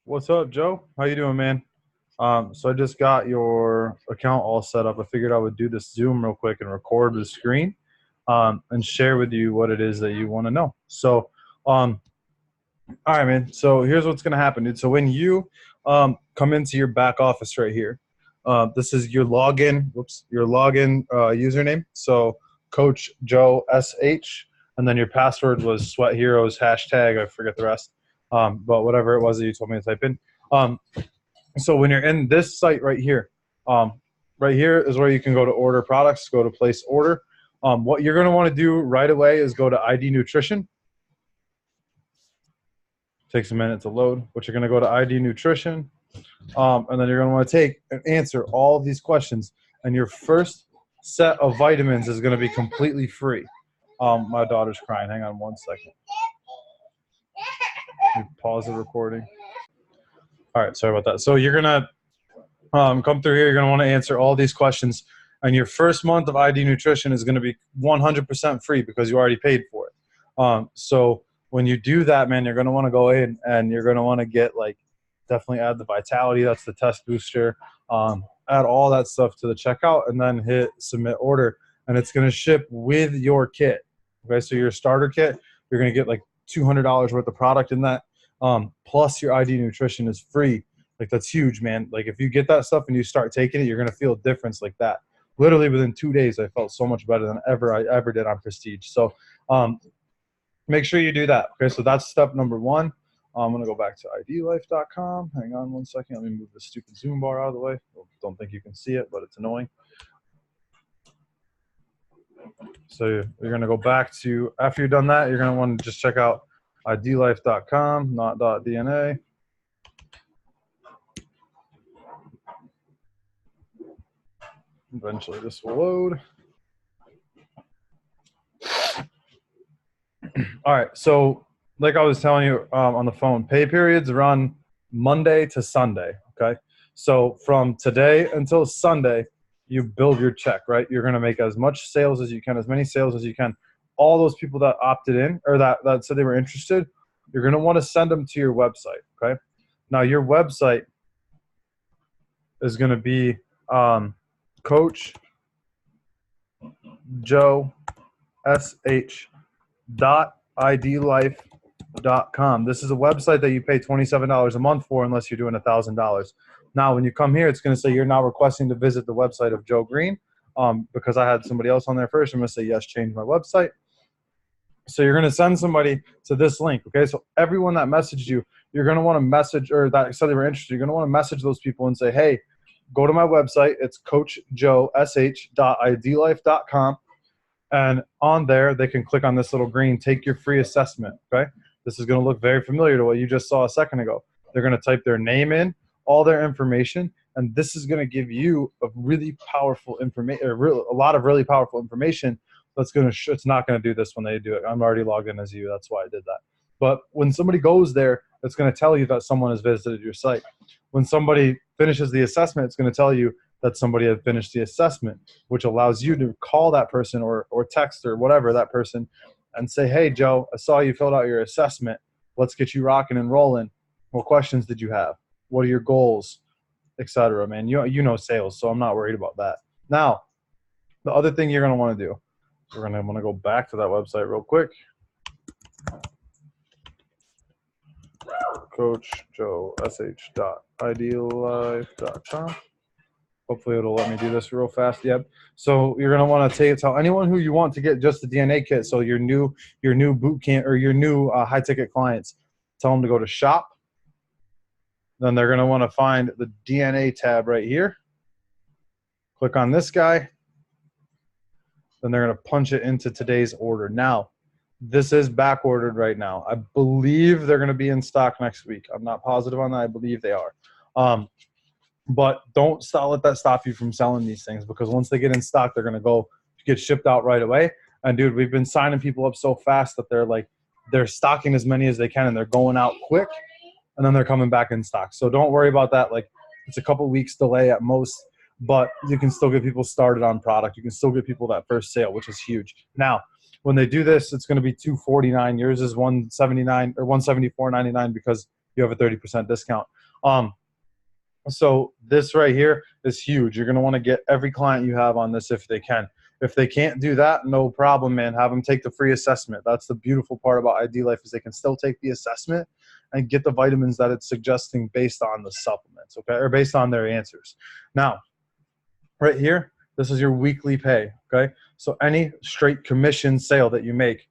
What's up, Joe? How you doing, man? So I just got your account all set up. I figured I would do this Zoom real quick and record the screen, and share with you what it is that you want to know. Um, all right, man. So here's what's gonna happen, dude. So when you come into your back office right here, this is your login. Whoops, your login username. So Coach Joe SH, and then your password was Sweat Heroes hashtag. I forget the rest. But whatever it was that you told me to type in. Um, so when you're in this site um, right here is where you can go to order products, go to place order. What you're going to want to do right away is go to ID Nutrition. Takes a minute to load, but you're going to go to ID Nutrition, and then you're going to want to take and answer all of these questions. And your first set of vitamins is going to be completely free. My daughter's crying. Hang on one second. Pause the recording. All right, sorry about that. So you're going to come through here. You're going to want to answer all these questions. And your first month of ID Nutrition is going to be 100% free because you already paid for it. So when you do that, man, you're going to want to go in and you're going to want to get definitely add the Vitality. That's the test booster. Add all that stuff to the checkout and then hit submit order. And it's going to ship with your kit. Okay, so your starter kit, you're going to get like $200 worth of product in that. Plus your ID Nutrition is free. That's huge, man. If you get that stuff and you start taking it, you're gonna feel a difference like that. Literally within 2 days, I felt so much better than I ever did on Prestige. So make sure you do that. Okay, so that's step number one. I'm gonna go back to idlife.com. Hang on one second. Let me move the stupid Zoom bar out of the way. Don't think you can see it, but it's annoying. So you're gonna go back to, after you've done that, you're gonna want to just check out idlife.com, not .dna. Eventually this will load. All right, so like I was telling you on the phone, pay periods run Monday to Sunday, okay? So from today until Sunday, you build your check, right? You're gonna make as much sales as you can, as many sales as you can. All those people that opted in or that said they were interested, you're gonna wanna send them to your website, okay? Now your website is gonna be Coach Joe SH .idlife.com. This is a website that you pay $27 a month for unless you're doing $1,000. Now, when you come here, it's going to say you're now requesting to visit the website of Joe Green. Because I had somebody else on there first, I'm going to say yes, change my website. So you're going to send somebody to this link. Okay, so everyone that messaged you, you're going to want to message, or that said they were interested, you're going to want to message those people and say, hey, go to my website. It's coachjoesh.idlife.com. And on there, they can click on this little green, take your free assessment, okay? This is gonna look very familiar to what you just saw a second ago. They're gonna type their name in, all their information, and this is gonna give you a really powerful information, a lot of really powerful information that's gonna, it's not gonna do this when they do it. I'm already logged in as you, that's why I did that. But when somebody goes there, it's gonna tell you that someone has visited your site. When somebody finishes the assessment, it's gonna tell you that somebody had finished the assessment, which allows you to call that person or text or whatever that person and say, hey, Joe, I saw you filled out your assessment. Let's get you rocking and rolling. What questions did you have? What are your goals, etc. Man, you know sales, so I'm not worried about that. Now, the other thing you're going to want to do, we're going to want to go back to that website real quick. CoachJoeSH.ideallife.com. Hopefully it'll let me do this real fast. Yep. So you're gonna want to tell anyone who you want to get just the DNA kit. So your new boot camp or your new high ticket clients, tell them to go to shop. Then they're gonna want to find the DNA tab right here. Click on this guy. Then they're gonna punch it into today's order. Now, this is back ordered right now. I believe they're gonna be in stock next week. I'm not positive on that. I believe they are. But don't let that stop you from selling these things, because once they get in stock, they're going to get shipped out right away. And dude, we've been signing people up so fast that they're stocking as many as they can and they're going out quick and then they're coming back in stock. So don't worry about that. It's a couple weeks delay at most, but you can still get people started on product. You can still get people that first sale, which is huge. Now, when they do this, it's going to be $249. Yours is $179 or $174.99 because you have a 30% discount. So this right here is huge. You're going to want to get every client you have on this if they can. If they can't do that, no problem, man. Have them take the free assessment. That's the beautiful part about ID Life, is they can still take the assessment and get the vitamins that it's suggesting based on the supplements, okay, or based on their answers. Now, right here, this is your weekly pay, okay? So any straight commission sale that you make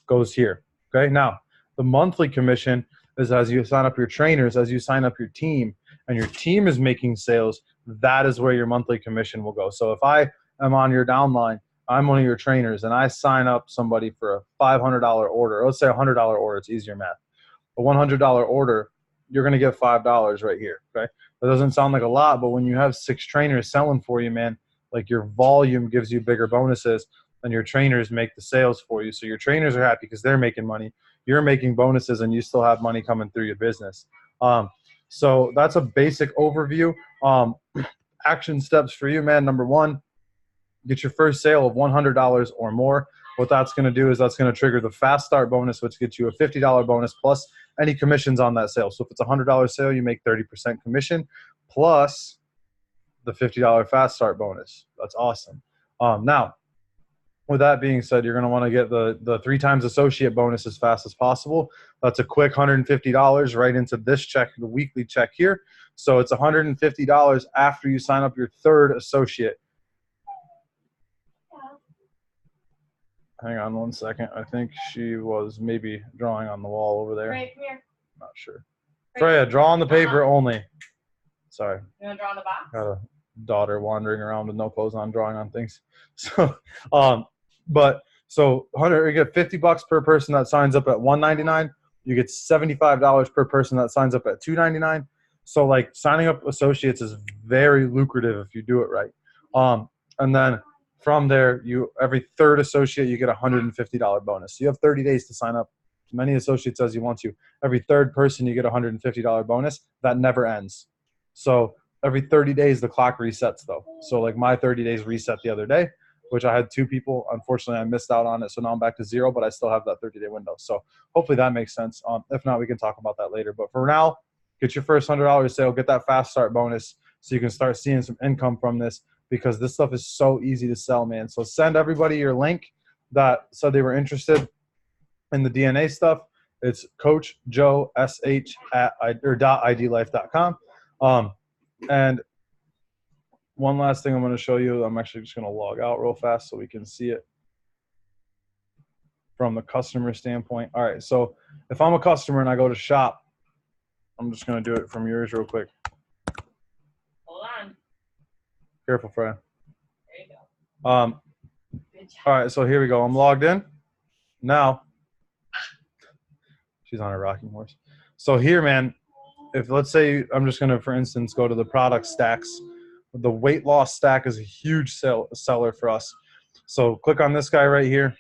goes here, okay? Now, the monthly commission is as you sign up your trainers, as you sign up your team, and your team is making sales, that is where your monthly commission will go. So if I am on your downline, I'm one of your trainers, and I sign up somebody for a $500 order, let's say a $100 order, it's easier math. A $100 order, you're going to get $5 right here, okay? That doesn't sound like a lot, but when you have 6 trainers selling for you, man, like your volume gives you bigger bonuses, and your trainers make the sales for you. So your trainers are happy because they're making money. You're making bonuses, and you still have money coming through your business. So that's a basic overview. Action steps for you, man. Number 1, get your first sale of $100 or more. What that's going to do is that's going to trigger the fast start bonus, which gets you a $50 bonus plus any commissions on that sale. So if it's a $100 sale, you make 30% commission plus the $50 fast start bonus. That's awesome. Now, with that being said, you're going to want to get the 3 times associate bonus as fast as possible. That's a quick $150 right into this check, the weekly check here. So it's $150 after you sign up your 3rd associate. Hang on one second. I think she was maybe drawing on the wall over there. Right, come here. Not sure. Freya, draw on the paper only. Sorry. You want to draw on the box? Got a daughter wandering around with no clothes on, drawing on things. So, so 100, you get $50 per person that signs up at $199. You get $75 per person that signs up at $299. So like signing up associates is very lucrative if you do it right. And then from there, every 3rd associate, you get a $150 bonus. So you have 30 days to sign up as many associates as you want to. Every 3rd person, you get a $150 bonus. That never ends. So every 30 days, the clock resets, though. So like my 30 days reset the other day, which I had 2 people. Unfortunately, I missed out on it. So now I'm back to 0, but I still have that 30-day window. So hopefully that makes sense. If not, we can talk about that later. But for now, get your first $100 sale, get that fast start bonus so you can start seeing some income from this, because this stuff is so easy to sell, man. So send everybody your link that said they were interested in the DNA stuff. It's Coach Joe SH at .idlife.com. And one last thing I'm going to show you. I'm actually just going to log out real fast so we can see it from the customer standpoint. All right, so if I'm a customer and I go to shop, I'm just going to do it from yours real quick. Hold on. Careful, Freya. There you go. All right, so here we go. I'm logged in. Now, she's on a rocking horse. So here, man, if let's say I'm just going to, for instance, go to the product stacks. The weight loss stack is a huge seller for us. So click on this guy right here.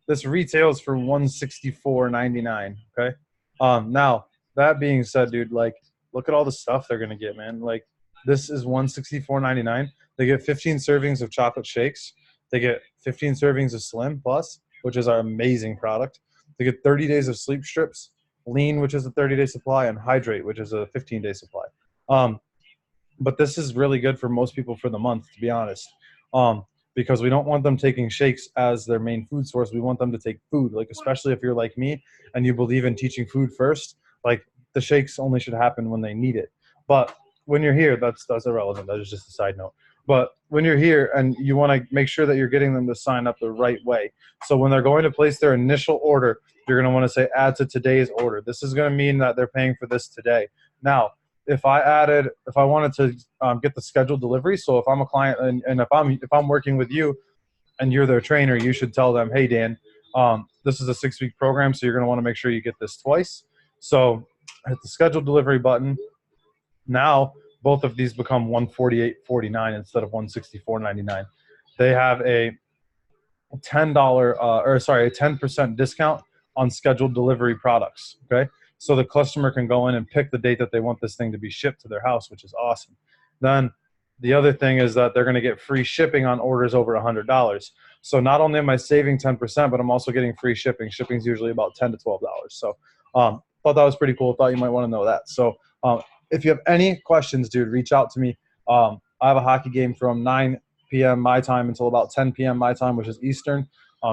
This retails for $164.99. Okay. Now that being said, dude, like look at all the stuff they're going to get, man. Like this is $164.99. They get 15 servings of chocolate shakes. They get 15 servings of Slim Plus, which is our amazing product. They get 30 days of sleep strips, Lean, which is a 30-day supply, and Hydrate, which is a 15-day supply. But this is really good for most people for the month, to be honest, because we don't want them taking shakes as their main food source. We want them to take food, like especially if you're like me and you believe in teaching food first, like the shakes only should happen when they need it. But when you're here, that's irrelevant. That is just a side note. But when you're here and you want to make sure that you're getting them to sign up the right way. So when they're going to place their initial order, you're going to want to say add to today's order. This is going to mean that they're paying for this today. Now, if I wanted to get the scheduled delivery, so if I'm a client and if I'm working with you and you're their trainer, you should tell them, hey, Dan, this is a 6-week program, so you're going to want to make sure you get this twice. So hit the scheduled delivery button. Now, both of these become $148.49 instead of $164.99. They have a a 10% discount on scheduled delivery products. Okay. So the customer can go in and pick the date that they want this thing to be shipped to their house, which is awesome. Then the other thing is that they're going to get free shipping on orders over $100. So not only am I saving 10%, but I'm also getting free shipping. Shipping is usually about $10 to $12. So thought that was pretty cool. Thought you might want to know that. So if you have any questions, dude, reach out to me. I have a hockey game from 9 p.m. my time until about 10 p.m. my time, which is Eastern.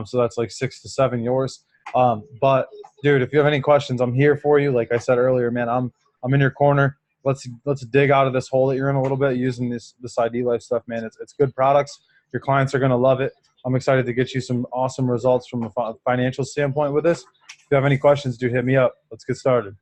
So that's like 6 to 7 yours. But dude, if you have any questions, I'm here for you. Like I said earlier, man, I'm in your corner. Let's dig out of this hole that you're in a little bit using this ID Life stuff, man. It's good products. Your clients are gonna love it. I'm excited to get you some awesome results from a financial standpoint with this. If you have any questions, dude, hit me up. Let's get started.